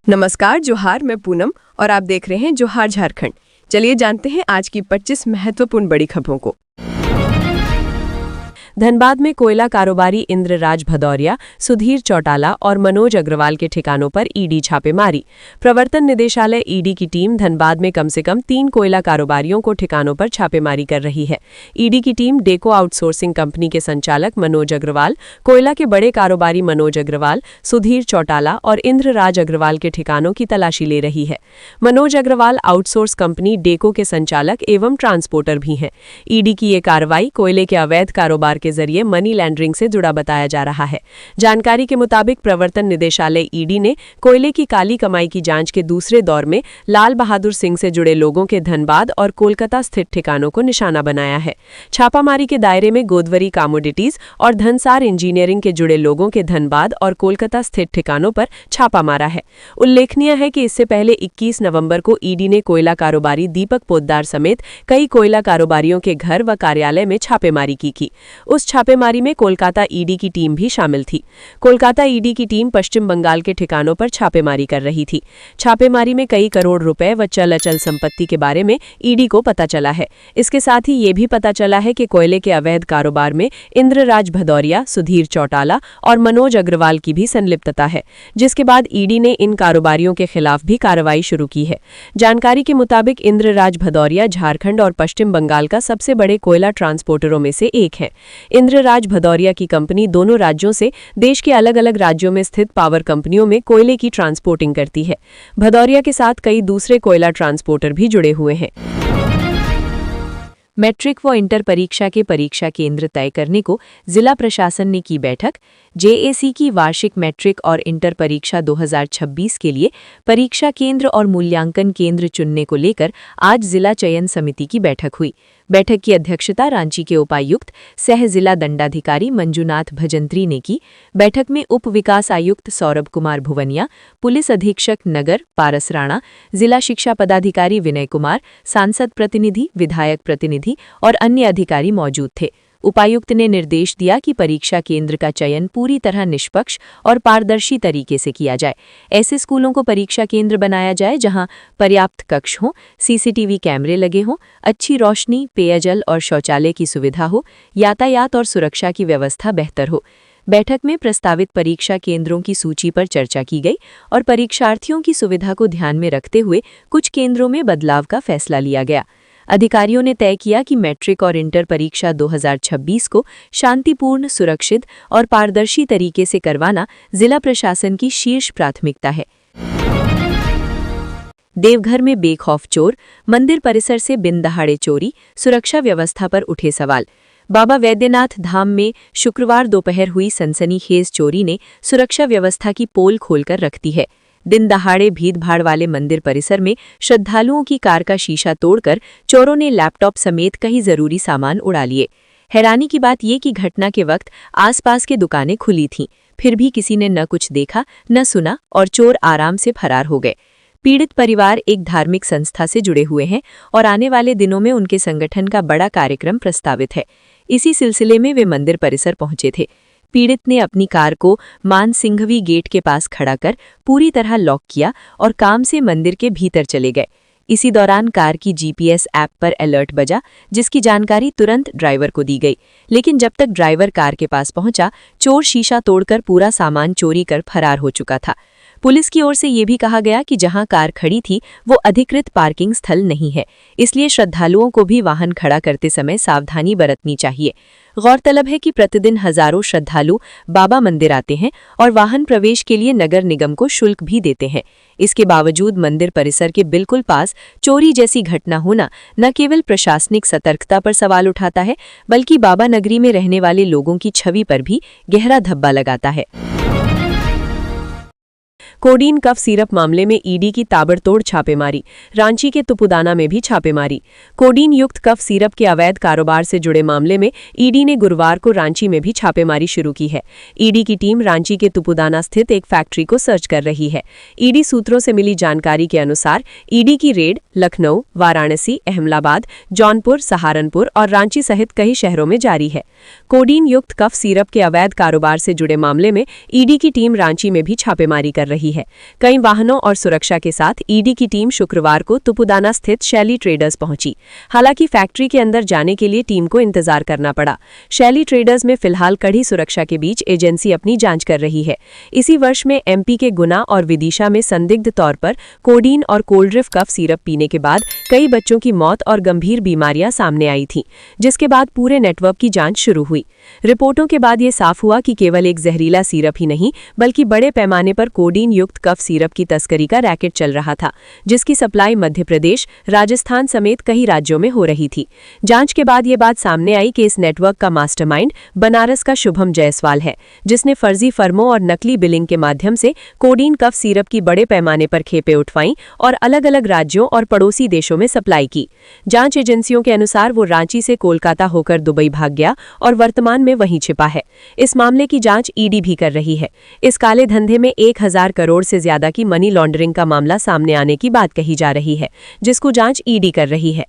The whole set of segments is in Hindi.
नमस्कार, जोहार। मैं पूनम और आप देख रहे हैं जोहार झारखंड। चलिए जानते हैं आज की 25 महत्वपूर्ण बड़ी खबरों को। धनबाद में कोयला कारोबारी इंद्रराज भदौरिया, सुधीर चौटाला और मनोज अग्रवाल के ठिकानों पर ईडी छापेमारी। प्रवर्तन निदेशालय ईडी की टीम धनबाद में कम से कम 3 कोयला कारोबारियों को ठिकानों पर छापेमारी कर रही है। ईडी की टीम डेको आउटसोर्सिंग कंपनी के संचालक मनोज अग्रवाल, कोयला के बड़े कारोबारी मनोज अग्रवाल, सुधीर चौटाला और इंद्रराज अग्रवाल के ठिकानों की तलाशी ले रही है। मनोज अग्रवाल आउटसोर्स कंपनी डेको के संचालक एवं ट्रांसपोर्टर भी हैं। ईडी की ये कार्रवाई कोयले के अवैध कारोबार के जरिए मनी लैंडरिंग से जुड़ा बताया जा रहा है। जानकारी के मुताबिक प्रवर्तन निदेशालय ईडी ने कोयले की काली कमाई की जांच के दूसरे दौर में लाल बहादुर सिंह से जुड़े लोगों के धनबाद और कोलकाता स्थित ठिकानों को निशाना बनाया है। छापामारी के दायरे में गोदवरी कमोडिटीज और धनसार इंजीनियरिंग के जुड़े लोगों के धनबाद और कोलकाता स्थित ठिकानों पर छापा मारा है। उल्लेखनीय है कि इससे पहले 21 नवंबर को ईडी ने कोयला कारोबारी दीपक पोद्दार समेत कई कोयला कारोबारियों के घर व कार्यालय में छापेमारी की। उस छापेमारी में कोलकाता ईडी की टीम भी शामिल थी। कोलकाता ईडी की टीम पश्चिम बंगाल के ठिकानों पर छापेमारी कर रही थी। छापेमारी में कई करोड़ रुपए व चल अचल संपत्ति के बारे में ईडी को पता चला है। इसके साथ ही ये भी पता चला है कि कोयले के अवैध कारोबार में इंद्रराज भदौरिया, सुधीर चौटाला और मनोज अग्रवाल की भी संलिप्तता है, जिसके बाद ईडी ने इन कारोबारियों के खिलाफ भी कार्रवाई शुरू की है। जानकारी के मुताबिक इंद्रराज भदौरिया झारखंड और पश्चिम बंगाल का सबसे बड़े कोयला ट्रांसपोर्टरों में से एक है। इंद्रराज भदौरिया की कंपनी दोनों राज्यों से देश के अलग अलग राज्यों में स्थित पावर कंपनियों में कोयले की ट्रांसपोर्टिंग करती है। भदौरिया के साथ कई दूसरे कोयला ट्रांसपोर्टर भी जुड़े हुए हैं। मैट्रिक व इंटर परीक्षा के परीक्षा केंद्र तय करने को जिला प्रशासन ने की बैठक। जेएसी की वार्षिक मैट्रिक और इंटर परीक्षा 2026 के लिए परीक्षा केंद्र और मूल्यांकन केंद्र चुनने को लेकर आज जिला चयन समिति की बैठक हुई। बैठक की अध्यक्षता रांची के उपायुक्त सह जिला दंडाधिकारी मंजुनाथ भजंत्री ने की। बैठक में उप विकास आयुक्त सौरभ कुमार भुवनिया, पुलिस अधीक्षक नगर पारस राणा, जिला शिक्षा पदाधिकारी विनय कुमार, सांसद प्रतिनिधि, विधायक प्रतिनिधि और अन्य अधिकारी मौजूद थे। उपायुक्त ने निर्देश दिया कि परीक्षा केंद्र का चयन पूरी तरह निष्पक्ष और पारदर्शी तरीके से किया जाए। ऐसे स्कूलों को परीक्षा केंद्र बनाया जाए जहां पर्याप्त कक्ष हों, सीसीटीवी कैमरे लगे हों, अच्छी रोशनी, पेयजल और शौचालय की सुविधा हो, यातायात और सुरक्षा की व्यवस्था बेहतर हो। बैठक में प्रस्तावित परीक्षा केंद्रों की सूची पर चर्चा की गई और परीक्षार्थियों की सुविधा को ध्यान में रखते हुए कुछ केंद्रों में बदलाव का फैसला लिया गया। अधिकारियों ने तय किया कि मैट्रिक और इंटर परीक्षा 2026 को शांतिपूर्ण, सुरक्षित और पारदर्शी तरीके से करवाना जिला प्रशासन की शीर्ष प्राथमिकता है। देवघर में बेखौफ चोर, मंदिर परिसर से बिन दहाड़े चोरी, सुरक्षा व्यवस्था पर उठे सवाल। बाबा वैद्यनाथ धाम में शुक्रवार दोपहर हुई सनसनीखेज चोरी ने सुरक्षा व्यवस्था की पोल खोलकर रख दी है। दिन दहाड़े भीड़-भाड़ वाले मंदिर परिसर में श्रद्धालुओं की कार का शीशा तोड़कर चोरों ने लैपटॉप समेत कई जरूरी सामान उड़ा लिए। हैरानी की बात ये कि घटना के वक्त आसपास के दुकानें खुली थीं, फिर भी किसी ने न कुछ देखा न सुना और चोर आराम से फरार हो गए। पीड़ित परिवार एक धार्मिक संस्था से जुड़े हुए हैं और आने वाले दिनों में उनके संगठन का बड़ा कार्यक्रम प्रस्तावित है। इसी सिलसिले में वे मंदिर परिसर पहुंचे थे। पीड़ित ने अपनी कार को मान सिंघवी गेट के पास खड़ा कर पूरी तरह लॉक किया और काम से मंदिर के भीतर चले गए। इसी दौरान कार की जीपीएस ऐप पर अलर्ट बजा, जिसकी जानकारी तुरंत ड्राइवर को दी गई। लेकिन जब तक ड्राइवर कार के पास पहुंचा, चोर शीशा तोड़कर पूरा सामान चोरी कर फरार हो चुका था। पुलिस की ओर से ये भी कहा गया कि जहां कार खड़ी थी वो अधिकृत पार्किंग स्थल नहीं है, इसलिए श्रद्धालुओं को भी वाहन खड़ा करते समय सावधानी बरतनी चाहिए। गौरतलब है कि प्रतिदिन हजारों श्रद्धालु बाबा मंदिर आते हैं और वाहन प्रवेश के लिए नगर निगम को शुल्क भी देते हैं। इसके बावजूद मंदिर परिसर के बिल्कुल पास चोरी जैसी घटना होना न केवल प्रशासनिक सतर्कता पर सवाल उठाता है, बल्कि बाबा नगरी में रहने वाले लोगों की छवि पर भी गहरा धब्बा लगाता है। कोडीन कफ सिरप मामले में ईडी की ताबड़तोड़ छापेमारी। रांची के तुपुदाना में भी छापेमारी। कोडीन युक्त कफ सिरप के अवैध कारोबार से जुड़े मामले में ईडी ने गुरुवार को रांची में भी छापेमारी शुरू की है। ईडी की टीम रांची के तुपुदाना स्थित एक फैक्ट्री को सर्च कर रही है। ईडी सूत्रों से मिली जानकारी के अनुसार ईडी की रेड लखनऊ, वाराणसी, अहमदाबाद, जौनपुर, सहारनपुर और रांची सहित कई शहरों में जारी है। कोडीन युक्त कफ सिरप के अवैध कारोबार से जुड़े मामले में ईडी की टीम रांची में भी छापेमारी कर रही रही है। कई वाहनों और सुरक्षा के साथ ईडी की टीम शुक्रवार को तुपुदाना स्थित शैली ट्रेडर्स पहुंची। हालांकि फैक्ट्री के अंदर जाने के लिए टीम को इंतजार करना पड़ा। शैली ट्रेडर्स में फिलहाल कड़ी सुरक्षा के बीच एजेंसी अपनी जांच कर रही है। इसी वर्ष में एमपी के गुना और विदिशा में संदिग्ध तौर पर कोडीन और कोल्ड्रिफ कफ सिरप पीने के बाद कई बच्चों की मौत और गंभीर बीमारियां सामने आई थीं, जिसके बाद पूरे नेटवर्क की जांच शुरू हुई। रिपोर्टों के बाद ये साफ हुआ कि केवल एक जहरीला सिरप ही नहीं बल्कि बड़े पैमाने पर कोडीन युक्त कफ सिरप की तस्करी का रैकेट चल रहा था, जिसकी सप्लाई मध्य प्रदेश, राजस्थान समेत कई राज्यों में हो रही थी। जांच के बाद ये बात सामने आई कि इस नेटवर्क का मास्टरमाइंड बनारस का शुभम जायसवाल है, जिसने फर्जी फर्मों और नकली बिलिंग के माध्यम से कोडीन कफ सिरप की बड़े पैमाने पर खेपें उठवाईं और अलग-अलग राज्यों और पड़ोसी देशों में सप्लाई की। जांच एजेंसियों के अनुसार वो रांची से कोलकाता होकर दुबई भाग गया और वर्तमान में वहीं छिपा है। इस मामले की जांच ईडी भी कर रही है। इस काले धंधे में 1000 करोड़ से ज्यादा की मनी लॉन्ड्रिंग का मामला सामने आने की बात कही जा रही है, जिसको जांच ईडी कर रही है।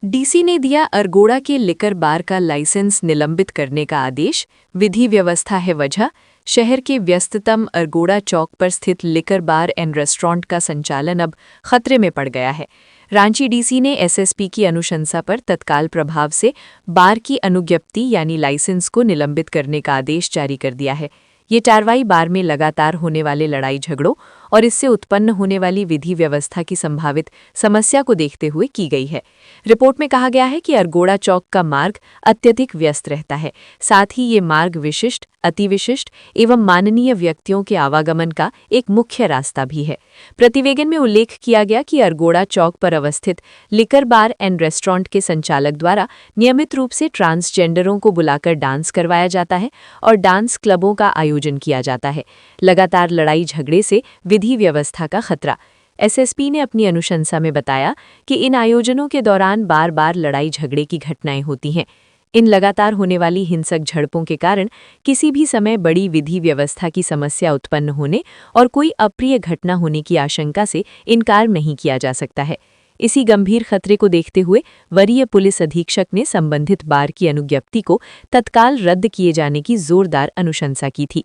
डीसी ने दिया अरगोड़ा के लिकर बार का लाइसेंस निलंबित करने का आदेश। विधि व्यवस्था है वजह। शहर के व्यस्ततम अरगोड़ा चौक पर स्थित लिकर बार एंड रेस्टोरेंट का संचालन अब खतरे में पड़ गया है। रांची डीसी ने एसएसपी की अनुशंसा पर तत्काल प्रभाव से बार की अनुज्ञप्ति यानी लाइसेंस को निलंबित करने का आदेश जारी कर दिया है। ये कार्रवाई बार में लगातार होने वाले लड़ाई झगड़ों और इससे उत्पन्न होने वाली विधि व्यवस्था की संभावित समस्या को देखते हुए की गई है। रिपोर्ट में कहा गया है कि अरगोड़ा चौक का मार्ग अत्यधिक व्यस्त रहता है। साथ ही ये मार्ग विशिष्ट, अतिविशिष्ट एवं माननीय व्यक्तियों के आवागमन का एक मुख्य रास्ता भी है। प्रतिवेदन में उल्लेख किया गया कि अरगोड़ा चौक पर अवस्थित लिकर बार एंड रेस्टोरेंट के संचालक द्वारा नियमित रूप से ट्रांसजेंडरों को बुलाकर डांस करवाया जाता है और डांस क्लबों का आयोजन किया जाता है। लगातार लड़ाई झगड़े से विधि व्यवस्था का खतरा। एसएसपी ने अपनी अनुशंसा में बताया कि इन आयोजनों के दौरान बार बार लड़ाई झगड़े की घटनाएं होती हैं। इन लगातार होने वाली हिंसक झड़पों के कारण किसी भी समय बड़ी विधि व्यवस्था की समस्या उत्पन्न होने और कोई अप्रिय घटना होने की आशंका से इनकार नहीं किया जा सकता है। इसी गंभीर खतरे को देखते हुए वरीय पुलिस अधीक्षक ने संबंधित बार की अनुज्ञप्ति को तत्काल रद्द किए जाने की जोरदार अनुशंसा की थी।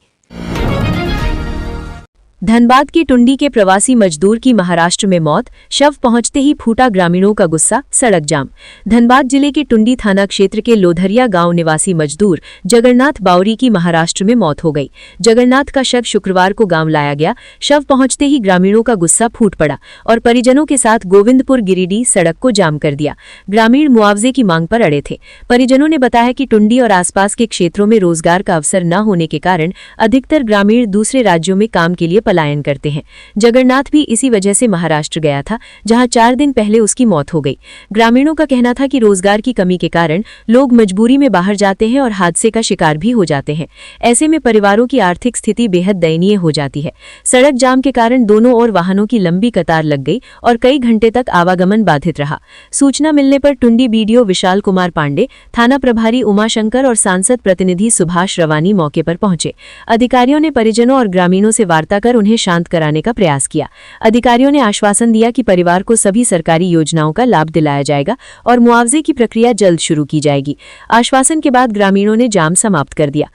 धनबाद के टुंडी के प्रवासी मजदूर की महाराष्ट्र में मौत, शव पहुंचते ही फूटा ग्रामीणों का गुस्सा, सड़क जाम। धनबाद जिले के टुंडी थाना क्षेत्र के लोधरिया गांव निवासी मजदूर जगन्नाथ बावरी की महाराष्ट्र में मौत हो गई। जगन्नाथ का शव शुक्रवार को गांव लाया गया। शव पहुंचते ही ग्रामीणों का गुस्सा फूट पड़ा और परिजनों के साथ गोविंदपुर गिरिडीह सड़क को जाम कर दिया। ग्रामीण मुआवजे की मांग पर अड़े थे। परिजनों ने बताया कि टुंडी और आसपास के क्षेत्रों में रोजगार का अवसर न होने के कारण अधिकतर ग्रामीण दूसरे राज्यों में काम के लिए पलायन करते हैं। जगन्नाथ भी इसी वजह से महाराष्ट्र गया था, जहां 4 दिन पहले उसकी मौत हो गई। ग्रामीणों का कहना था कि रोजगार की कमी के कारण लोग मजबूरी में बाहर जाते हैं और हादसे का शिकार भी हो जाते हैं। ऐसे में परिवारों की आर्थिक स्थिति बेहद दयनीय हो जाती है। सड़क जाम के कारण दोनों ओर वाहनों की लंबी कतार लग गई और कई घंटे तक आवागमन बाधित रहा। सूचना मिलने पर टुंडी बीडीओ विशाल कुमार पांडे, थाना प्रभारी उमाशंकर और सांसद प्रतिनिधि सुभाष रवानी मौके पर पहुंचे। अधिकारियों ने परिजनों और ग्रामीणों से वार्ता कर उन्हें शांत कराने का प्रयास किया। अधिकारियों ने आश्वासन दिया कि परिवार को सभी सरकारी योजनाओं का लाभ दिलाया जाएगा और मुआवजे की प्रक्रिया जल्द शुरू की जाएगी। आश्वासन के बाद ग्रामीणों ने जाम समाप्त कर दिया।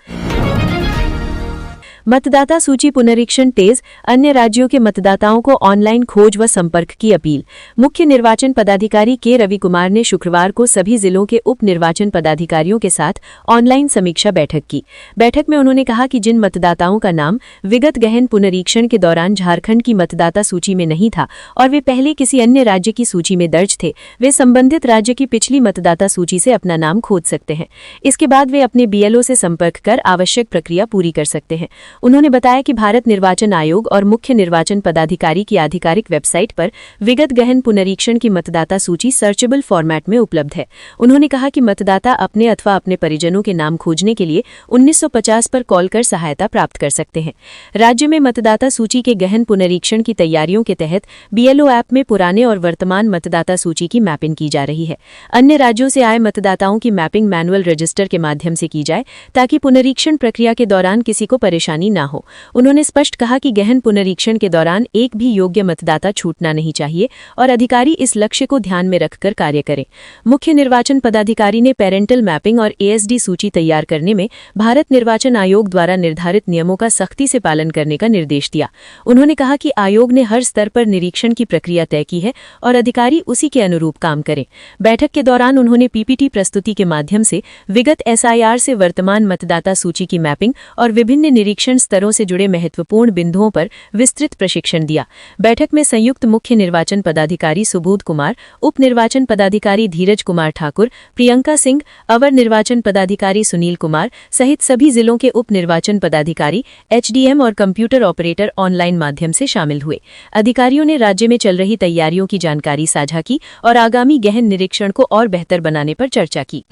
मतदाता सूची पुनरीक्षण तेज, अन्य राज्यों के मतदाताओं को ऑनलाइन खोज व संपर्क की अपील। मुख्य निर्वाचन पदाधिकारी के रवि कुमार ने शुक्रवार को सभी जिलों के उप निर्वाचन पदाधिकारियों के साथ ऑनलाइन समीक्षा बैठक की। बैठक में उन्होंने कहा कि जिन मतदाताओं का नाम विगत गहन पुनरीक्षण के दौरान झारखंड की मतदाता सूची में नहीं था और वे पहले किसी अन्य राज्य की सूची में दर्ज थे, वे संबंधित राज्य की पिछली मतदाता सूची से अपना नाम खोज सकते हैं। इसके बाद वे अपने बीएलओ से संपर्क कर आवश्यक प्रक्रिया पूरी कर सकते हैं। उन्होंने बताया कि भारत निर्वाचन आयोग और मुख्य निर्वाचन पदाधिकारी की आधिकारिक वेबसाइट पर विगत गहन पुनरीक्षण की मतदाता सूची सर्चेबल फॉर्मेट में उपलब्ध है। उन्होंने कहा कि मतदाता अपने अथवा अपने परिजनों के नाम खोजने के लिए 1950 पर कॉल कर सहायता प्राप्त कर सकते हैं। राज्य में मतदाता सूची के गहन पुनरीक्षण की तैयारियों के तहत बीएलओ ऐप में पुराने और वर्तमान मतदाता सूची की मैपिंग की जा रही है। अन्य राज्यों से आए मतदाताओं की मैपिंग मैनुअल रजिस्टर के माध्यम से की जाए ताकि पुनरीक्षण प्रक्रिया के दौरान किसी को परेशानी परेशानी न हो। उन्होंने स्पष्ट कहा कि गहन पुनरीक्षण के दौरान एक भी योग्य मतदाता छूटना नहीं चाहिए और अधिकारी इस लक्ष्य को ध्यान में रखकर कार्य करें। मुख्य निर्वाचन पदाधिकारी ने पेरेंटल मैपिंग और एएसडी सूची तैयार करने में भारत निर्वाचन आयोग द्वारा निर्धारित नियमों का सख्ती से पालन करने का निर्देश दिया। उन्होंने कहा कि आयोग ने हर स्तर पर निरीक्षण की प्रक्रिया तय की है और अधिकारी उसी के अनुरूप काम करें। बैठक के दौरान उन्होंने पीपीटी प्रस्तुति के माध्यम से विगत एसआईआर से वर्तमान मतदाता सूची की मैपिंग और विभिन्न निरीक्षण स्तरों से जुड़े महत्वपूर्ण बिंदुओं पर विस्तृत प्रशिक्षण दिया। बैठक में संयुक्त मुख्य निर्वाचन पदाधिकारी सुबोध कुमार, उप निर्वाचन पदाधिकारी धीरज कुमार ठाकुर, प्रियंका सिंह, अवर निर्वाचन पदाधिकारी सुनील कुमार सहित सभी जिलों के उप निर्वाचन पदाधिकारी, एचडीएम और कंप्यूटर ऑपरेटर ऑनलाइन माध्यम से शामिल हुए। अधिकारियों ने राज्य में चल रही तैयारियों की जानकारी साझा की और आगामी गहन निरीक्षण को और बेहतर बनाने पर चर्चा की।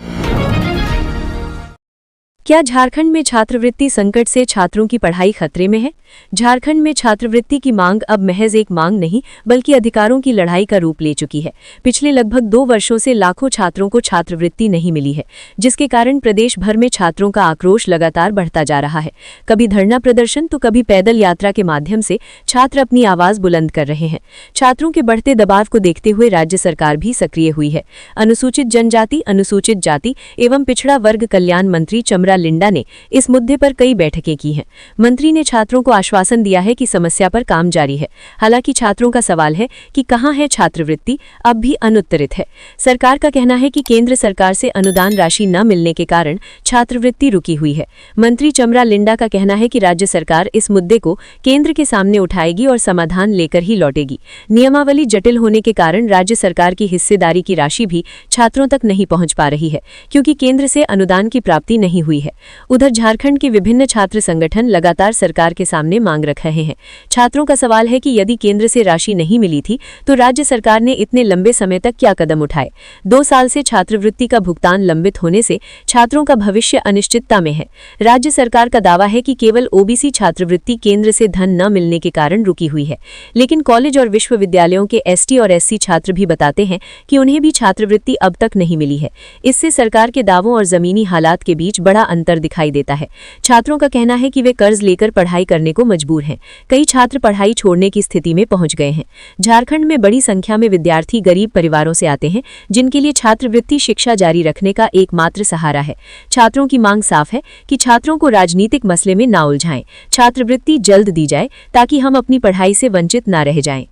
क्या झारखंड में छात्रवृत्ति संकट से छात्रों की पढ़ाई खतरे में है? झारखंड में छात्रवृत्ति की मांग अब महज एक मांग नहीं बल्कि अधिकारों की लड़ाई का रूप ले चुकी है। पिछले लगभग 2 वर्षों से लाखों छात्रों को छात्रवृत्ति नहीं मिली है, जिसके कारण प्रदेश भर में छात्रों का आक्रोश लगातार बढ़ता जा रहा है। कभी धरना प्रदर्शन तो कभी पैदल यात्रा के माध्यम से छात्र अपनी आवाज बुलंद कर रहे हैं। छात्रों के बढ़ते दबाव को देखते हुए राज्य सरकार भी सक्रिय हुई है। अनुसूचित जनजाति, अनुसूचित जाति एवं पिछड़ा वर्ग कल्याण मंत्री चमरा लिंडा ने इस मुद्दे पर कई बैठकें की हैं। मंत्री ने छात्रों को आश्वासन दिया है कि समस्या पर काम जारी है। हालांकि छात्रों का सवाल है कि कहां है छात्रवृत्ति, अब भी अनुत्तरित है। सरकार का कहना है कि केंद्र सरकार से अनुदान राशि न मिलने के कारण छात्रवृत्ति रुकी हुई है। मंत्री चमरा लिंडा का कहना है कि राज्य सरकार इस मुद्दे को केंद्र के सामने उठाएगी और समाधान लेकर ही लौटेगी। नियमावली जटिल होने के कारण राज्य सरकार की हिस्सेदारी की राशि भी छात्रों तक नहीं पहुंच पा रही है, क्योंकि केंद्र से अनुदान की प्राप्ति नहीं हुई है। उधर झारखंड के विभिन्न छात्र संगठन लगातार सरकार के सामने मांग रख रहे हैं। छात्रों का सवाल है कि यदि केंद्र से राशि नहीं मिली थी तो राज्य सरकार ने इतने लंबे समय तक क्या कदम उठाए? 2 साल से छात्रवृत्ति का भुगतान लंबित होने से छात्रों का भविष्य अनिश्चितता में है। राज्य सरकार का दावा है कि केवल ओबीसी छात्रवृत्ति केंद्र से धन न मिलने के कारण रुकी हुई है, लेकिन कॉलेज और विश्वविद्यालयों के एसटी और एससी छात्र भी बताते हैं कि उन्हें भी छात्रवृत्ति अब तक नहीं मिली है। इससे सरकार के दावों और जमीनी हालात के बीच बड़ा अंतर दिखाई देता है। छात्रों का कहना है कि वे कर्ज लेकर पढ़ाई करने को मजबूर हैं। कई छात्र पढ़ाई छोड़ने की स्थिति में पहुंच गए हैं। झारखंड में बड़ी संख्या में विद्यार्थी गरीब परिवारों से आते हैं, जिनके लिए छात्रवृत्ति शिक्षा जारी रखने का एकमात्र सहारा है। छात्रों की मांग साफ है कि छात्रों को राजनीतिक मसले में ना उलझाएं। छात्रवृत्ति जल्द दी जाए ताकि हम अपनी पढ़ाई से वंचित ना रह जाएं।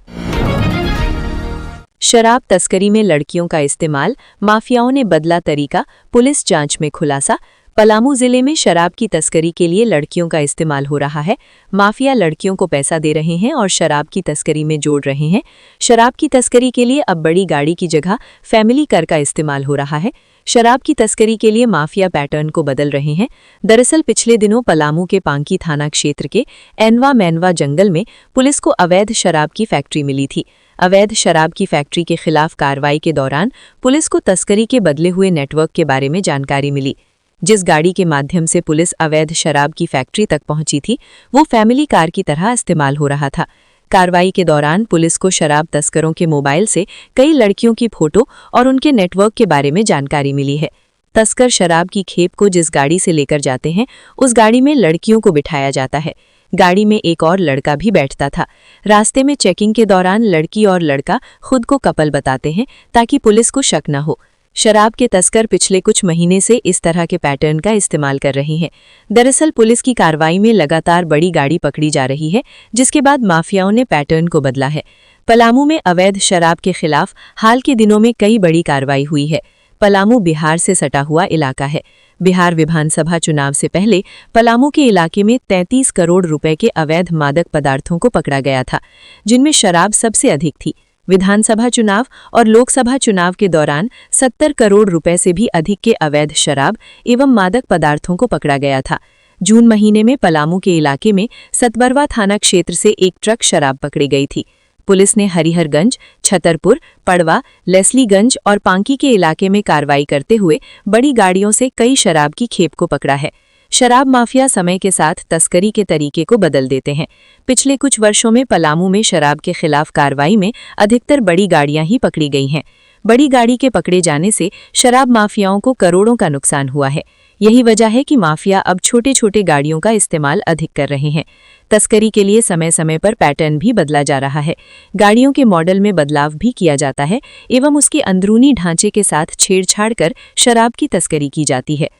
शराब तस्करी में लड़कियों का इस्तेमाल, माफियाओं ने बदला तरीका, पुलिस जांच में खुलासा। पलामू जिले में शराब की तस्करी के लिए लड़कियों का इस्तेमाल हो रहा है। माफिया लड़कियों को पैसा दे रहे हैं और शराब की तस्करी में जोड़ रहे हैं। शराब की तस्करी के लिए अब बड़ी गाड़ी की जगह फैमिली कार का इस्तेमाल हो रहा है। शराब की तस्करी के लिए माफिया पैटर्न को बदल रहे हैं। दरअसल पिछले दिनों पलामू के पांकी थाना क्षेत्र के एनवा मैनवा जंगल में पुलिस को अवैध शराब की फैक्ट्री मिली थी। अवैध शराब की फैक्ट्री के खिलाफ कार्रवाई के दौरान पुलिस को तस्करी के बदले हुए नेटवर्क के बारे में जानकारी मिली। जिस गाड़ी के माध्यम से पुलिस अवैध शराब की फैक्ट्री तक पहुंची थी, वो फैमिली कार की तरह इस्तेमाल हो रहा था। कार्रवाई के दौरान पुलिस को शराब तस्करों के मोबाइल से कई लड़कियों की फोटो और उनके नेटवर्क के बारे में जानकारी मिली है। तस्कर शराब की खेप को जिस गाड़ी से लेकर जाते हैं, उस गाड़ी में लड़कियों को बिठाया जाता है। गाड़ी में एक और लड़का भी बैठता था। रास्ते में चेकिंग के दौरान लड़की और लड़का खुद को कपल बताते हैं ताकि पुलिस को शक न हो। शराब के तस्कर पिछले कुछ महीने से इस तरह के पैटर्न का इस्तेमाल कर रहे हैं। दरअसल पुलिस की कार्रवाई में लगातार बड़ी गाड़ी पकड़ी जा रही है, जिसके बाद माफियाओं ने पैटर्न को बदला है। पलामू में अवैध शराब के खिलाफ हाल के दिनों में कई बड़ी कार्रवाई हुई है। पलामू बिहार से सटा हुआ इलाका है। बिहार विधानसभा चुनाव से पहले पलामू के इलाके में 33 करोड़ रुपए के अवैध मादक पदार्थों को पकड़ा गया था, जिनमें शराब सबसे अधिक थी। विधानसभा चुनाव और लोकसभा चुनाव के दौरान 70 करोड़ रुपए से भी अधिक के अवैध शराब एवं मादक पदार्थों को पकड़ा गया था। जून महीने में पलामू के इलाके में सतबरवा थाना क्षेत्र से एक ट्रक शराब पकड़ी गई थी। पुलिस ने हरिहरगंज, छतरपुर, पड़वा, लेस्लीगंज और पांकी के इलाके में कार्रवाई करते हुए बड़ी गाड़ियों से कई शराब की खेप को पकड़ा है। शराब माफिया समय के साथ तस्करी के तरीके को बदल देते हैं। पिछले कुछ वर्षों में पलामू में शराब के खिलाफ कार्रवाई में अधिकतर बड़ी गाड़ियां ही पकड़ी गई हैं। बड़ी गाड़ी के पकड़े जाने से शराब माफियाओं को करोड़ों का नुकसान हुआ है। यही वजह है कि माफिया अब छोटे छोटे गाड़ियों का इस्तेमाल अधिक कर रहे हैं। तस्करी के लिए समय समय पर पैटर्न भी बदला जा रहा है। गाड़ियों के मॉडल में बदलाव भी किया जाता है एवं उसके अंदरूनी ढांचे के साथ छेड़छाड़ कर शराब की तस्करी की जाती है।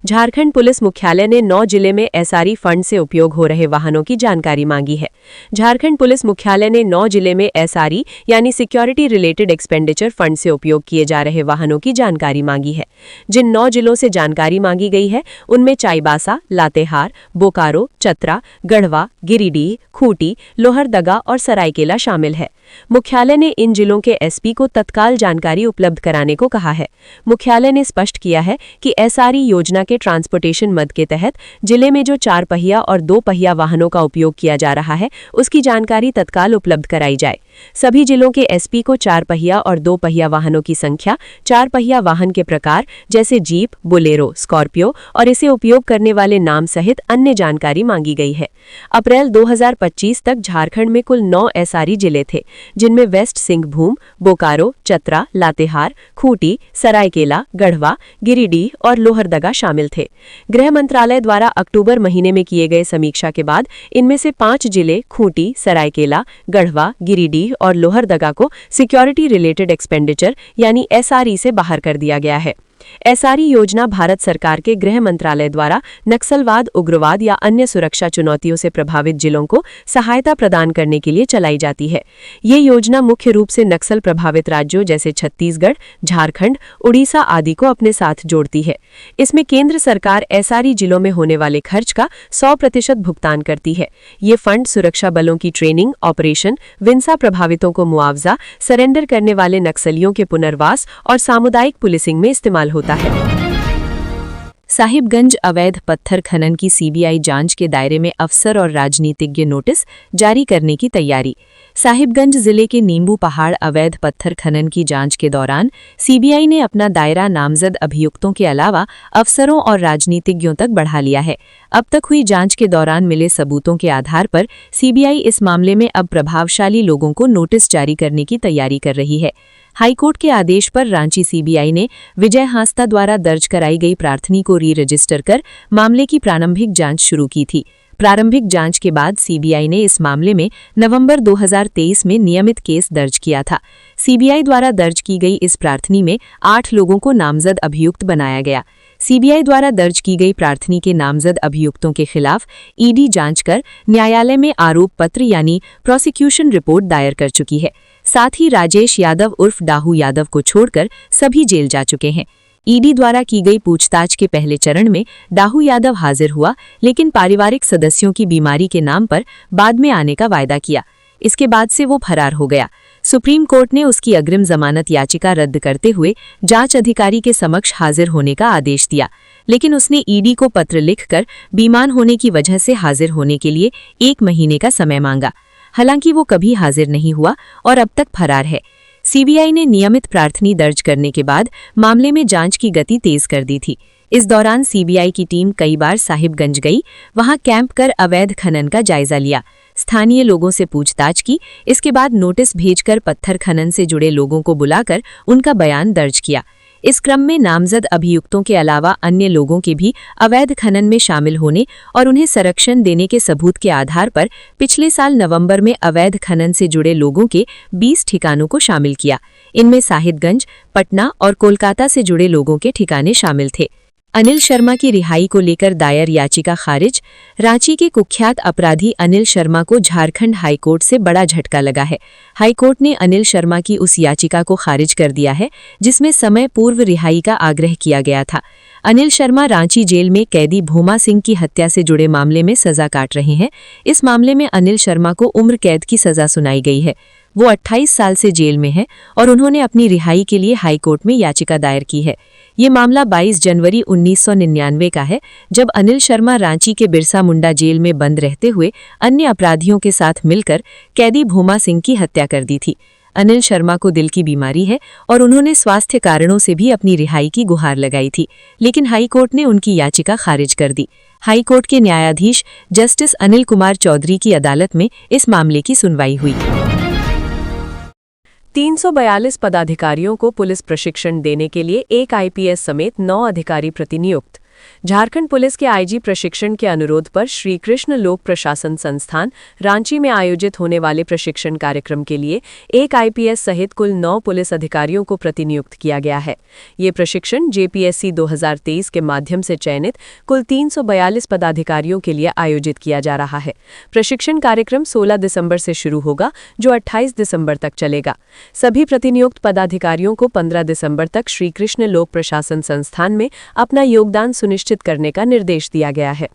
झारखंड पुलिस मुख्यालय ने 9 जिले में एसआरई फंड से उपयोग हो रहे वाहनों की जानकारी मांगी है। झारखंड पुलिस मुख्यालय ने 9 जिले में एसआरई यानी सिक्योरिटी रिलेटेड एक्सपेंडिचर फंड से उपयोग किए जा रहे वाहनों की जानकारी मांगी है। जिन 9 जिलों से जानकारी मांगी गई है उनमें चाईबासा, लातेहार, बोकारो, चतरा, गढ़वा, गिरिडीह, खूंटी, लोहरदगा और सरायकेला शामिल है। मुख्यालय ने इन जिलों के एसपी को तत्काल जानकारी उपलब्ध कराने को कहा है। मुख्यालय ने स्पष्ट किया है कि एसआरई योजना के ट्रांसपोर्टेशन मद के तहत जिले में जो 4 पहिया और 2 पहिया वाहनों का उपयोग किया जा रहा है उसकी जानकारी तत्काल उपलब्ध कराई जाए। सभी जिलों के एसपी को 4 पहिया और 2 पहिया वाहनों की संख्या, 4 पहिया वाहन के प्रकार जैसे जीप, बोलेरो, स्कॉर्पियो और इसे उपयोग करने वाले नाम सहित अन्य जानकारी मांगी गई है। अप्रैल 2025 तक झारखंड में कुल 9 एसआरई जिले थे, जिनमें वेस्ट सिंहभूम, बोकारो, चतरा, लातेहार, खूंटी, सरायकेला, गढ़वा, गिरिडीह और लोहरदगा शामिल थे। गृह मंत्रालय द्वारा अक्टूबर महीने में किए गए समीक्षा के बाद इनमें से 5 जिले खूंटी, सरायकेला, गढ़वा, गिरिडीह और लोहरदगा को सिक्योरिटी रिलेटेड एक्सपेंडिचर यानी एसआरई से बाहर कर दिया गया है। एसआरई योजना भारत सरकार के गृह मंत्रालय द्वारा नक्सलवाद, उग्रवाद या अन्य सुरक्षा चुनौतियों से प्रभावित जिलों को सहायता प्रदान करने के लिए चलाई जाती है। ये योजना मुख्य रूप से नक्सल प्रभावित राज्यों जैसे छत्तीसगढ़, झारखंड, उड़ीसा आदि को अपने साथ जोड़ती है। इसमें केंद्र सरकार एसआरई जिलों में होने वाले खर्च का 100% भुगतान करती है। ये फंड सुरक्षा बलों की ट्रेनिंग, ऑपरेशन, विंसा प्रभावितों को मुआवजा, सरेंडर करने वाले नक्सलियों के पुनर्वास और सामुदायिक पुलिसिंग में इस्तेमाल होता है। साहिबगंज अवैध पत्थर खनन की सीबीआई जांच के दायरे में अफसर और राजनीतिज्ञ नोटिस जारी करने की तैयारी। साहिबगंज जिले के नींबू पहाड़ अवैध पत्थर खनन की जांच के दौरान सीबीआई ने अपना दायरा नामजद अभियुक्तों के अलावा अफसरों और राजनीतिज्ञों तक बढ़ा लिया है। अब तक हुई जांच के दौरान मिले सबूतों के आधार पर सीबीआई इस मामले में अब प्रभावशाली लोगों को नोटिस जारी करने की तैयारी कर रही है। हाईकोर्ट के आदेश पर रांची सीबीआई ने विजय हांसदा द्वारा दर्ज कराई गई प्रार्थनी को री-रजिस्टर कर मामले की प्रारंभिक जांच शुरू की थी। प्रारंभिक जांच के बाद सीबीआई ने इस मामले में नवंबर 2023 में नियमित केस दर्ज किया था। सीबीआई द्वारा दर्ज की गई इस प्रार्थनी में 8 लोगों को नामजद अभियुक्त बनाया गया। सीबीआई द्वारा दर्ज की गई प्रार्थनी के नामजद अभियुक्तों के खिलाफ ईडी जांच कर न्यायालय में आरोप पत्र यानी प्रोसिक्यूशन रिपोर्ट दायर कर चुकी है। साथ ही राजेश यादव उर्फ डाहू यादव को छोड़कर सभी जेल जा चुके हैं। ईडी द्वारा की गई पूछताछ के पहले चरण में डाहू यादव हाजिर हुआ, लेकिन पारिवारिक सदस्यों की बीमारी के नाम पर बाद में आने का वायदा किया। इसके बाद से वो फरार हो गया। सुप्रीम कोर्ट ने उसकी अग्रिम जमानत याचिका रद्द करते हुए जांच अधिकारी के समक्ष हाजिर होने का आदेश दिया, लेकिन उसने ईडी को पत्र लिखकर बीमार होने की वजह से हाजिर होने के लिए 1 महीने का समय मांगा। हालांकि वो कभी हाजिर नहीं हुआ और अब तक फरार है। सीबीआई ने नियमित प्रार्थनी दर्ज करने के बाद मामले में जांच की गति तेज कर दी थी। इस दौरान सीबीआई की टीम कई बार साहिबगंज गई, वहां कैंप कर अवैध खनन का जायजा लिया, स्थानीय लोगों से पूछताछ की। इसके बाद नोटिस भेजकर पत्थर खनन से जुड़े लोगों को बुलाकर उनका बयान दर्ज किया। इस क्रम में नामजद अभियुक्तों के अलावा अन्य लोगों के भी अवैध खनन में शामिल होने और उन्हें संरक्षण देने के सबूत के आधार पर पिछले साल नवंबर में अवैध खनन से जुड़े लोगों के 20 ठिकानों को शामिल किया। इनमें साहिबगंज, पटना और कोलकाता से जुड़े लोगों के ठिकाने शामिल थे। अनिल शर्मा की रिहाई को लेकर दायर याचिका खारिज। रांची के कुख्यात अपराधी अनिल शर्मा को झारखंड हाईकोर्ट से बड़ा झटका लगा है। हाईकोर्ट ने अनिल शर्मा की उस याचिका को खारिज कर दिया है जिसमें समय पूर्व रिहाई का आग्रह किया गया था। अनिल शर्मा रांची जेल में कैदी भूमा सिंह की हत्या से जुड़े मामले में सजा काट रहे हैं। इस मामले में अनिल शर्मा को उम्र कैद की सजा सुनाई गई है। वो 28 साल से जेल में है और उन्होंने अपनी रिहाई के लिए हाईकोर्ट में याचिका दायर की है। ये मामला 22 जनवरी 1999 का है, जब अनिल शर्मा रांची के बिरसा मुंडा जेल में बंद रहते हुए अन्य अपराधियों के साथ मिलकर कैदी भूमा सिंह की हत्या कर दी थी। अनिल शर्मा को दिल की बीमारी है और उन्होंने स्वास्थ्य कारणों से भी अपनी रिहाई की गुहार लगाई थी, लेकिन हाईकोर्ट ने उनकी याचिका खारिज कर दी। हाईकोर्ट के न्यायाधीश जस्टिस अनिल कुमार चौधरी की अदालत में इस मामले की सुनवाई हुई। 342 पदाधिकारियों को पुलिस प्रशिक्षण देने के लिए एक आईपीएस समेत 9 अधिकारी प्रतिनियुक्त। झारखंड पुलिस के आईजी प्रशिक्षण के अनुरोध पर श्री कृष्ण लोक प्रशासन संस्थान रांची में आयोजित होने वाले प्रशिक्षण कार्यक्रम के लिए एक आईपीएस सहित कुल 9 पुलिस अधिकारियों को प्रतिनियुक्त किया गया है। ये प्रशिक्षण जेपीएससी 2023 के माध्यम से चयनित कुल 342 पदाधिकारियों के लिए आयोजित किया जा रहा है। प्रशिक्षण कार्यक्रम 16 दिसंबर से शुरू होगा, जो 28 दिसंबर तक चलेगा। सभी प्रतिनियुक्त पदाधिकारियों को 15 दिसंबर तक श्री कृष्ण लोक प्रशासन संस्थान में अपना योगदान सुनिश्चित करने का निर्देश दिया गया है।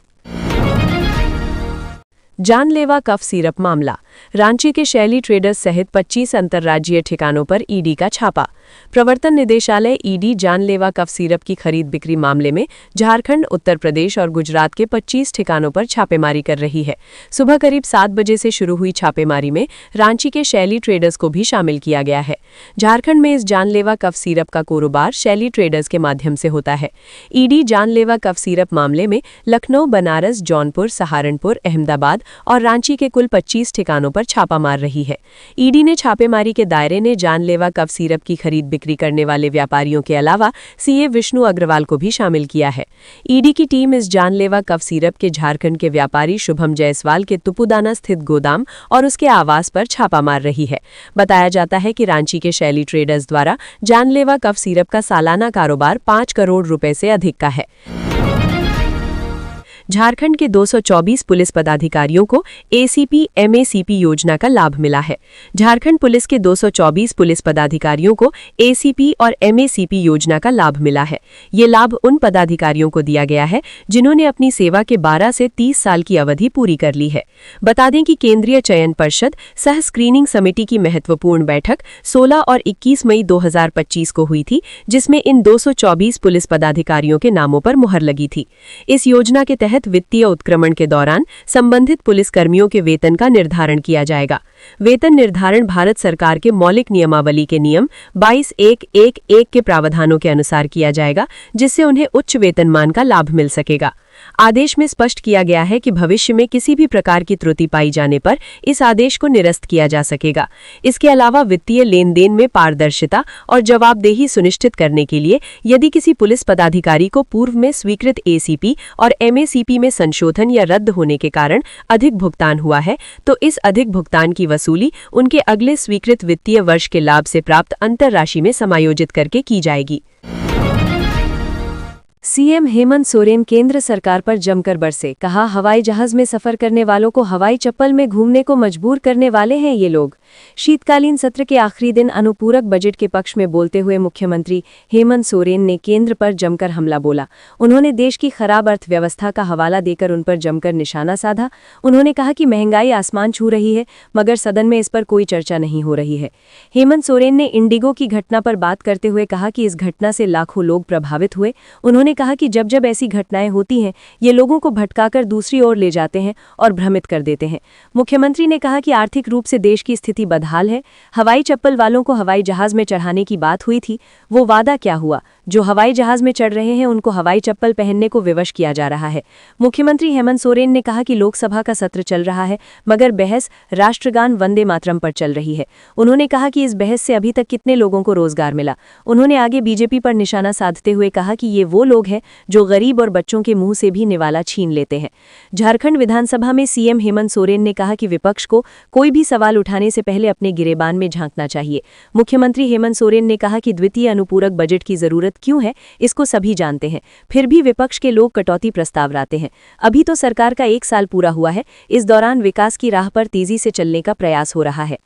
जानलेवा कफ सिरप मामला। रांची के शैली ट्रेडर्स सहित 25 अंतर्राज्यीय ठिकानों पर ईडी का छापा। प्रवर्तन निदेशालय ईडी जानलेवा कफ सिरप की खरीद बिक्री मामले में झारखंड, उत्तर प्रदेश और गुजरात के 25 ठिकानों पर छापेमारी कर रही है। सुबह करीब 7 बजे से शुरू हुई छापेमारी में रांची के शैली ट्रेडर्स को भी शामिल किया गया है। झारखंड में इस जानलेवा कफ सिरप का कारोबार शैली ट्रेडर्स के माध्यम से होता है। ईडी जानलेवा कफ सिरप मामले में लखनऊ, बनारस, जौनपुर, सहारनपुर, अहमदाबाद और रांची के कुल 25 ठिकानों पर छापा मार रही है। ईडी ने छापेमारी के दायरे में जानलेवा कफ सिरप की खरीद बिक्री करने वाले व्यापारियों के अलावा सीए विष्णु अग्रवाल को भी शामिल किया है। ईडी की टीम इस जानलेवा कफ सिरप के झारखंड के व्यापारी शुभम जायसवाल के तुपुदाना स्थित गोदाम और उसके आवास पर छापा मार रही है। बताया जाता है कि रांची के शैली ट्रेडर्स द्वारा जानलेवा कफ सिरप का सालाना कारोबार 5 करोड़ रुपए से अधिक का है। झारखंड के 224 पुलिस पदाधिकारियों को एसीपी एमएसीपी योजना का लाभ मिला है। झारखंड पुलिस के 224 पुलिस पदाधिकारियों को एसीपी और एमएसीपी योजना का लाभ मिला है। ये लाभ उन पदाधिकारियों को दिया गया है जिन्होंने अपनी सेवा के 12 से 30 साल की अवधि पूरी कर ली है। बता दें कि केंद्रीय चयन परिषद सह स्क्रीनिंग समिति की महत्वपूर्ण बैठक 16 और 21 मई 2025 को हुई थी, जिसमें इन 224 पुलिस पदाधिकारियों के नामों पर मुहर लगी थी। इस योजना के तहत वित्तीय उत्क्रमण के दौरान संबंधित पुलिसकर्मियों के वेतन का निर्धारण किया जाएगा। वेतन निर्धारण भारत सरकार के मौलिक नियमावली के नियम 22(1)(1) के प्रावधानों के अनुसार किया जाएगा, जिससे उन्हें उच्च वेतनमान का लाभ मिल सकेगा। आदेश में स्पष्ट किया गया है कि भविष्य में किसी भी प्रकार की त्रुटि पाई जाने पर इस आदेश को निरस्त किया जा सकेगा। इसके अलावा वित्तीय लेन देन में पारदर्शिता और जवाबदेही सुनिश्चित करने के लिए यदि किसी पुलिस पदाधिकारी को पूर्व में स्वीकृत एसीपी और एमएसीपी में संशोधन या रद्द होने के कारण अधिक भुगतान हुआ है, तो इस अधिक भुगतान की वसूली उनके अगले स्वीकृत वित्तीय वर्ष के लाभ से प्राप्त अंतरराशि में समायोजित करके की जाएगी। सीएम हेमंत सोरेन केंद्र सरकार पर जमकर बरसे। कहा, हवाई जहाज में सफर करने वालों को हवाई चप्पल में घूमने को मजबूर करने वाले हैं ये लोग। शीतकालीन सत्र के आखिरी दिन अनुपूरक बजट के पक्ष में बोलते हुए मुख्यमंत्री हेमंत सोरेन ने केंद्र पर जमकर हमला बोला। उन्होंने देश की खराब अर्थव्यवस्था का हवाला देकर उन पर जमकर निशाना साधा। उन्होंने कहा कि महंगाई आसमान छू रही है, मगर सदन में इस पर कोई चर्चा नहीं हो रही है। हेमंत सोरेन ने इंडिगो की घटना पर बात करते हुए कहा कि इस घटना से लाखों लोग प्रभावित हुए। उन्होंने कहा कि जब जब ऐसी घटनाएं होती हैं, ये लोगों को भटकाकर दूसरी ओर ले जाते हैं और भ्रमित कर देते हैं। मुख्यमंत्री ने कहा कि आर्थिक रूप से देश की स्थिति बदहाल है। हवाई चप्पल वालों को हवाई जहाज में चढ़ाने की बात हुई थी, वो वादा क्या हुआ? जो हवाई जहाज में चढ़ रहे हैं उनको हवाई चप्पल पहनने को विवश किया जा रहा है। मुख्यमंत्री हेमंत सोरेन ने कहा कि लोकसभा का सत्र चल रहा है, मगर बहस राष्ट्रगान वंदे मातरम पर चल रही है। उन्होंने कहा कि इस बहस से अभी तक कितने लोगों को रोजगार मिला। उन्होंने आगे बीजेपी पर निशाना साधते हुए कहा कि ये वो लोग हैं जो गरीब और बच्चों के मुंह से भी निवाला छीन लेते हैं। झारखंड विधानसभा में सीएम हेमंत सोरेन ने कहा कि विपक्ष को कोई भी सवाल उठाने से पहले अपने गिरेबान में झांकना चाहिए। मुख्यमंत्री हेमंत सोरेन ने कहा कि द्वितीय अनुपूरक बजट की जरूरत क्यों है, इसको सभी जानते हैं, फिर भी विपक्ष के लोग कटौती प्रस्ताव लाते हैं। अभी तो सरकार का 1 साल पूरा हुआ है, इस दौरान विकास की राह पर तेजी से चलने का प्रयास हो रहा है।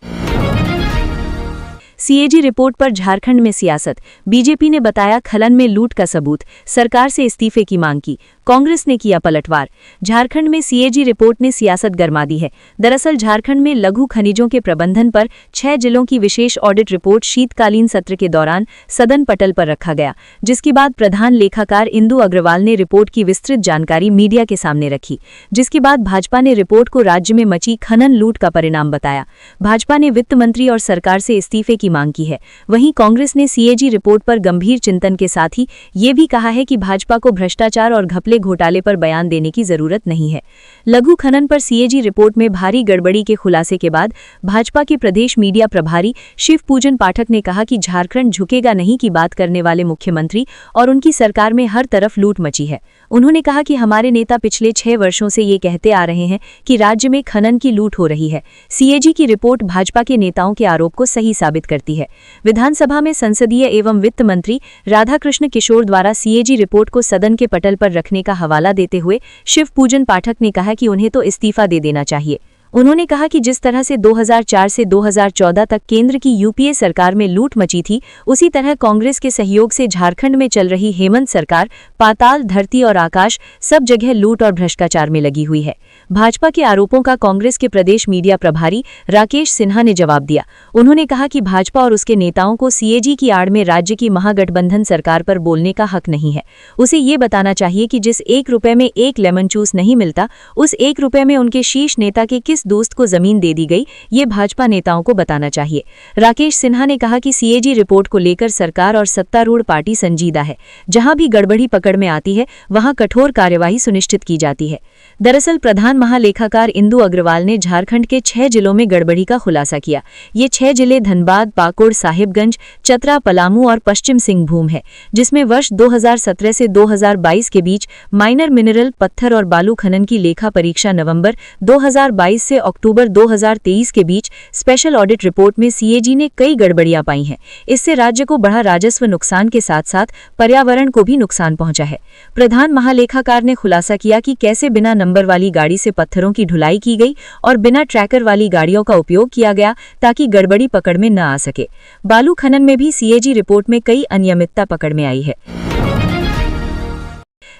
सीएजी रिपोर्ट पर झारखंड में सियासत। बीजेपी ने बताया खलन में लूट का सबूत, सरकार से इस्तीफे की मांग की। कांग्रेस ने किया पलटवार। झारखंड में सीएजी रिपोर्ट ने सियासत गरमा दी है। दरअसल झारखंड में लघु खनिजों के प्रबंधन पर 6 जिलों की विशेष ऑडिट रिपोर्ट शीतकालीन सत्र के दौरान सदन पटल पर रखा गया, जिसके बाद प्रधान लेखाकार इंदु अग्रवाल ने रिपोर्ट की विस्तृत जानकारी मीडिया के सामने रखी, जिसके बाद भाजपा ने रिपोर्ट को राज्य में मची खनन लूट का परिणाम बताया। भाजपा ने वित्त मंत्री और सरकार से इस्तीफे की मांग की है। वहीं कांग्रेस ने सीएजी रिपोर्ट पर गंभीर चिंतन के साथ ही ये भी कहा है कि भाजपा को भ्रष्टाचार और घपले निकले घोटाले पर बयान देने की जरूरत नहीं है। लघु खनन पर सीएजी रिपोर्ट में भारी गड़बड़ी के खुलासे के बाद भाजपा के प्रदेश मीडिया प्रभारी शिव पूजन पाठक ने कहा कि झारखंड झुकेगा नहीं की बात करने वाले मुख्यमंत्री और उनकी सरकार में हर तरफ लूट मची है। उन्होंने कहा कि हमारे नेता पिछले 6 वर्षों से ये कहते आ रहे हैं कि राज्य में खनन की लूट हो रही है। सीएजी की रिपोर्ट भाजपा के नेताओं के आरोप को सही साबित करती है। विधानसभा में संसदीय एवं वित्त मंत्री राधाकृष्ण किशोर द्वारा सीएजी रिपोर्ट को सदन के पटल पर रखने का हवाला देते हुए शिव पूजन पाठक ने कहा कि उन्हें तो इस्तीफा दे देना चाहिए। उन्होंने कहा कि जिस तरह से 2004 से 2014 तक केंद्र की यूपीए सरकार में लूट मची थी, उसी तरह कांग्रेस के सहयोग से झारखंड में चल रही हेमंत सरकार पाताल, धरती और आकाश सब जगह लूट और भ्रष्टाचार में लगी हुई है। भाजपा के आरोपों का कांग्रेस के प्रदेश मीडिया प्रभारी राकेश सिन्हा ने जवाब दिया। उन्होंने कहा कि भाजपा और उसके नेताओं को सीएजी की आड़ में राज्य की महागठबंधन सरकार पर बोलने का हक नहीं है। उसे ये बताना चाहिए कि जिस 1 रुपए में 1 लेमन जूस नहीं मिलता, उस 1 रुपए में उनके शीर्ष नेता के किस दोस्त को जमीन दे दी गई, ये भाजपा नेताओं को बताना चाहिए। राकेश सिन्हा ने कहा कि सीएजी रिपोर्ट को लेकर सरकार और सत्तारूढ़ पार्टी संजीदा है। जहां भी गड़बड़ी पकड़ में आती है, वहां कठोर कार्यवाही सुनिश्चित की जाती है। दरअसल प्रधान महालेखाकार इंदु अग्रवाल ने झारखंड के 6 जिलों में गड़बड़ी का खुलासा किया। ये 6 जिले धनबाद, पाकुड़, साहिबगंज, चतरा, पलामू और पश्चिम सिंहभूम है, जिसमें वर्ष 2017 से 2022 के बीच माइनर मिनरल, पत्थर और बालू खनन की लेखा परीक्षा नवंबर 2022 से अक्टूबर 2023 के बीच स्पेशल ऑडिट रिपोर्ट में सीएजी ने कई गड़बड़ियां पाई हैं। इससे राज्य को बढ़ा राजस्व नुकसान के साथ साथ पर्यावरण को भी नुकसान पहुंचा है। प्रधान महालेखाकार ने खुलासा किया कि कैसे बिना नंबर वाली गाड़ी से पत्थरों की ढुलाई की गई और बिना ट्रैकर वाली गाड़ियों का उपयोग किया गया ताकि गड़बड़ी पकड़ में न आ सके। बालू खनन में भी सीएजी रिपोर्ट में कई अनियमितता पकड़ में आई है।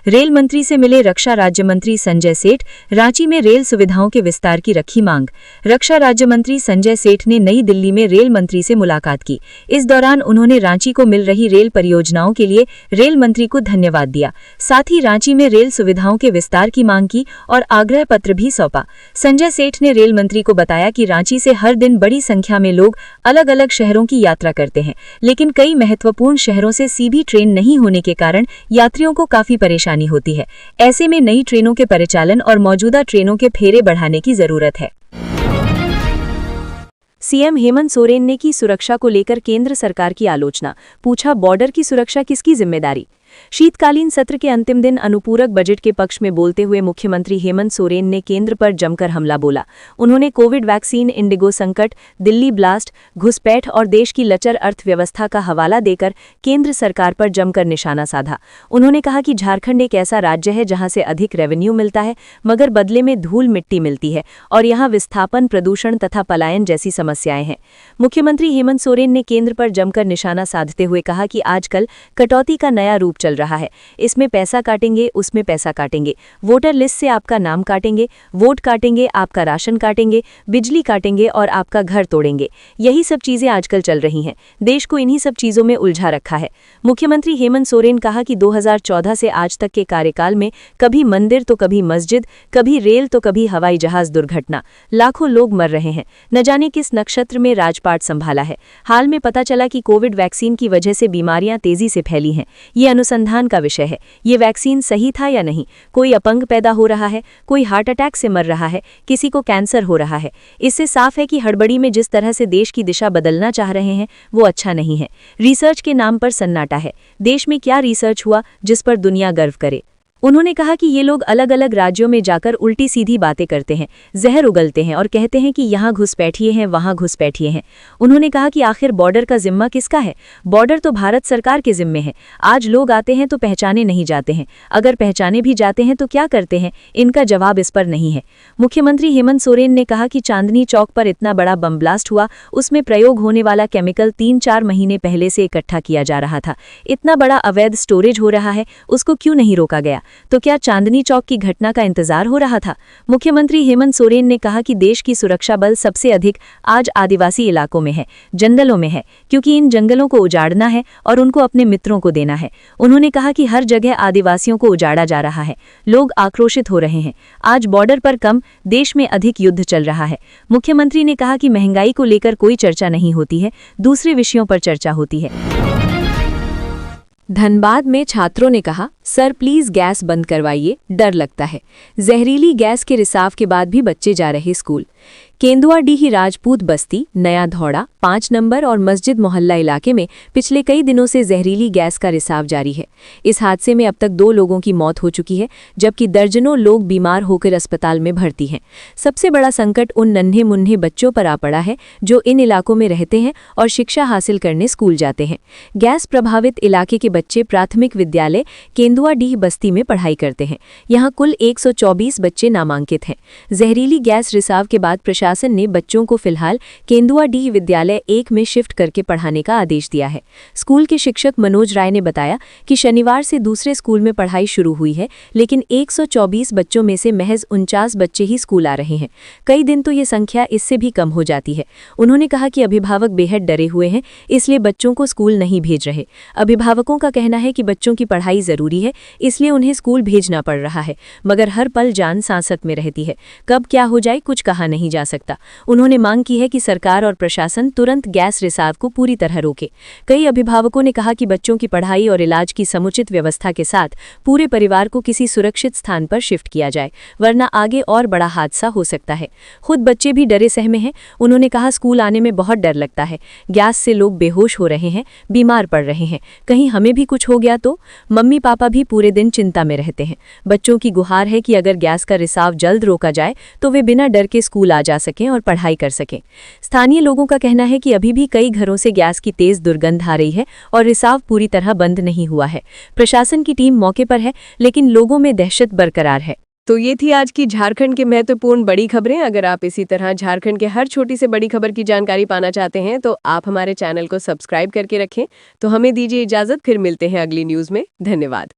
रेल मंत्री से मिले रक्षा राज्य मंत्री संजय सेठ, रांची में रेल सुविधाओं के विस्तार की रखी मांग। रक्षा राज्य मंत्री संजय सेठ ने नई दिल्ली में रेल मंत्री से मुलाकात की। इस दौरान उन्होंने रांची को मिल रही रेल परियोजनाओं के लिए रेल मंत्री को धन्यवाद दिया। साथ ही रांची में रेल सुविधाओं के विस्तार की मांग की और आग्रह पत्र भी सौंपा। संजय सेठ ने रेल मंत्री को बताया कि रांची से हर दिन बड़ी संख्या में लोग अलग अलग शहरों की यात्रा करते हैं, लेकिन कई महत्वपूर्ण शहरों से सीधी ट्रेन नहीं होने के कारण यात्रियों को काफी परेशानी होती है। ऐसे में नई ट्रेनों के परिचालन और मौजूदा ट्रेनों के फेरे बढ़ाने की जरूरत है। सीएम हेमंत सोरेन ने की सुरक्षा को लेकर केंद्र सरकार की आलोचना, पूछा बॉर्डर की सुरक्षा किसकी जिम्मेदारी। शीतकालीन सत्र के अंतिम दिन अनुपूरक बजट के पक्ष में बोलते हुए मुख्यमंत्री हेमंत सोरेन ने केंद्र पर जमकर हमला बोला। उन्होंने कोविड वैक्सीन, इंडिगो संकट, दिल्ली ब्लास्ट, घुसपैठ और देश की लचर अर्थव्यवस्था का हवाला देकर केंद्र सरकार पर जमकर निशाना साधा। उन्होंने कहा कि झारखंड एक ऐसा राज्य है जहां से अधिक रेवेन्यू मिलता है, मगर बदले में धूल मिट्टी मिलती है और यहां विस्थापन, प्रदूषण तथा पलायन जैसी समस्याएं हैं। मुख्यमंत्री हेमंत सोरेन ने केंद्र पर जमकर निशाना साधते हुए कहा कि आजकल कटौती का नया रूप चल रहा है। इसमें पैसा काटेंगे, उसमें पैसा काटेंगे, वोटर लिस्ट से आपका नाम काटेंगे, वोट काटेंगे, आपका राशन काटेंगे, बिजली काटेंगे और आपका घर तोड़ेंगे। यही सब चीजें आजकल चल रही हैं। देश को इन्हीं सब चीजों में उलझा रखा है। मुख्यमंत्री हेमंत सोरेन कहा कि 2014 से आज तक के कार्यकाल में कभी मंदिर तो कभी मस्जिद, कभी रेल तो कभी हवाई जहाज दुर्घटना, लाखों लोग मर रहे हैं। न जाने किस नक्षत्र में राजपाट संभाला है। हाल में पता चला कि कोविड वैक्सीन की वजह से बीमारियां तेजी से फैली हैं। ये अनुसंधान का विषय है। ये वैक्सीन सही था या नहीं? कोई अपंग पैदा हो रहा है, कोई हार्ट अटैक से मर रहा है, किसी को कैंसर हो रहा है। इससे साफ है कि हड़बड़ी में जिस तरह से देश की दिशा बदलना चाह रहे हैं वो अच्छा नहीं है। रिसर्च के नाम पर सन्नाटा है। देश में क्या रिसर्च हुआ जिस पर दुनिया गर्व करे? उन्होंने कहा कि ये लोग अलग अलग राज्यों में जाकर उल्टी सीधी बातें करते हैं, जहर उगलते हैं और कहते हैं कि यहाँ घुसपैठिए हैं, वहाँ घुसपैठिए हैं। उन्होंने कहा कि आखिर बॉर्डर का जिम्मा किसका है? बॉर्डर तो भारत सरकार के जिम्मे है। आज लोग आते हैं तो पहचाने नहीं जाते हैं, अगर पहचाने भी जाते हैं तो क्या करते हैं? इनका जवाब इस पर नहीं है। मुख्यमंत्री हेमंत सोरेन ने कहा कि चांदनी चौक पर इतना बड़ा बम ब्लास्ट हुआ, उसमें प्रयोग होने वाला केमिकल 3-4 महीने पहले से इकट्ठा किया जा रहा था। इतना बड़ा अवैध स्टोरेज हो रहा है, उसको क्यों नहीं रोका गया? तो क्या चांदनी चौक की घटना का इंतजार हो रहा था? मुख्यमंत्री हेमंत सोरेन ने कहा कि देश की सुरक्षा बल सबसे अधिक आज आदिवासी इलाकों में है, जंगलों में है, क्योंकि इन जंगलों को उजाड़ना है और उनको अपने मित्रों को देना है। उन्होंने कहा कि हर जगह आदिवासियों को उजाड़ा जा रहा है, लोग आक्रोशित हो रहे हैं। आज बॉर्डर पर कम, देश में अधिक युद्ध चल रहा है। मुख्यमंत्री ने कहा कि महंगाई को लेकर कोई चर्चा नहीं होती है, दूसरे विषयों पर चर्चा होती है। धनबाद में छात्रों ने कहा, सर प्लीज गैस बंद करवाइए, डर लगता है। जहरीली गैस के रिसाव के बाद भी बच्चे जा रहे स्कूल। केंदुआडीह राजपूत बस्ती, नया धौड़ा, 5 नंबर और मस्जिद मोहल्ला इलाके में पिछले कई दिनों से जहरीली गैस का रिसाव जारी है। इस हादसे में अब तक 2 लोगों की मौत हो चुकी है, जबकि दर्जनों लोग बीमार होकर अस्पताल में भर्ती हैं। सबसे बड़ा संकट उन नन्हे मुन्ने बच्चों पर आ पड़ा है जो इन इलाकों में रहते हैं और शिक्षा हासिल करने स्कूल जाते हैं। गैस प्रभावित इलाके के बच्चे प्राथमिक विद्यालय केंदुआडीह बस्ती में पढ़ाई करते हैं। यहाँ कुल 124 बच्चे नामांकित हैं। जहरीली गैस रिसाव के बाद प्रशासन ने बच्चों को फिलहाल केंदुआडीह विद्यालय 1 में शिफ्ट करके पढ़ाने का आदेश दिया है। स्कूल के शिक्षक मनोज राय ने बताया कि शनिवार से दूसरे स्कूल में पढ़ाई शुरू हुई है, लेकिन 124 बच्चों में से महज 49 बच्चे ही स्कूल आ रहे हैं। कई दिन तो ये संख्या इससे भी कम हो जाती है। उन्होंने कहा कि अभिभावक बेहद डरे हुए हैं, इसलिए बच्चों को स्कूल नहीं भेज रहे। अभिभावकों का कहना है कि बच्चों की पढ़ाई जरूरी है, इसलिए उन्हें स्कूल भेजना पड़ रहा है, मगर हर पल जान सांसत में रहती है। कब क्या हो जाए कुछ कहा नहीं जा सकता। उन्होंने मांग की है कि सरकार और प्रशासन तुरंत गैस रिसाव को पूरी तरह रोके। कई अभिभावकों ने कहा कि बच्चों की पढ़ाई और इलाज की समुचित व्यवस्था के साथ पूरे परिवार को किसी सुरक्षित स्थान पर शिफ्ट किया जाए, वरना आगे और बड़ा हादसा हो सकता है। खुद बच्चे भी डरे सहमे हैं। उन्होंने कहा, स्कूल आने में बहुत डर लगता है। गैस से लोग बेहोश हो रहे हैं, बीमार पड़ रहे हैं। कहीं हमें भी कुछ हो गया तो? मम्मी पापा भी पूरे दिन चिंता में रहते हैं। बच्चों की गुहार है कि अगर गैस का रिसाव जल्द रोका जाए तो वे बिना डर के स्कूल आ जा सकें और पढ़ाई कर सकें। स्थानीय लोगों का कहना है कि अभी भी कई घरों से गैस की तेज दुर्गंध आ रही है और रिसाव पूरी तरह बंद नहीं हुआ है। प्रशासन की टीम मौके पर है, लेकिन लोगों में दहशत बरकरार है। तो ये थी आज की झारखंड के महत्वपूर्ण बड़ी खबरें। अगर आप इसी तरह झारखंड के हर छोटी से बड़ी खबर की जानकारी पाना चाहते हैं तो आप हमारे चैनल को सब्सक्राइब करके रखें। तो हमें दीजिए इजाजत, फिर मिलते हैं अगली न्यूज़ में। धन्यवाद।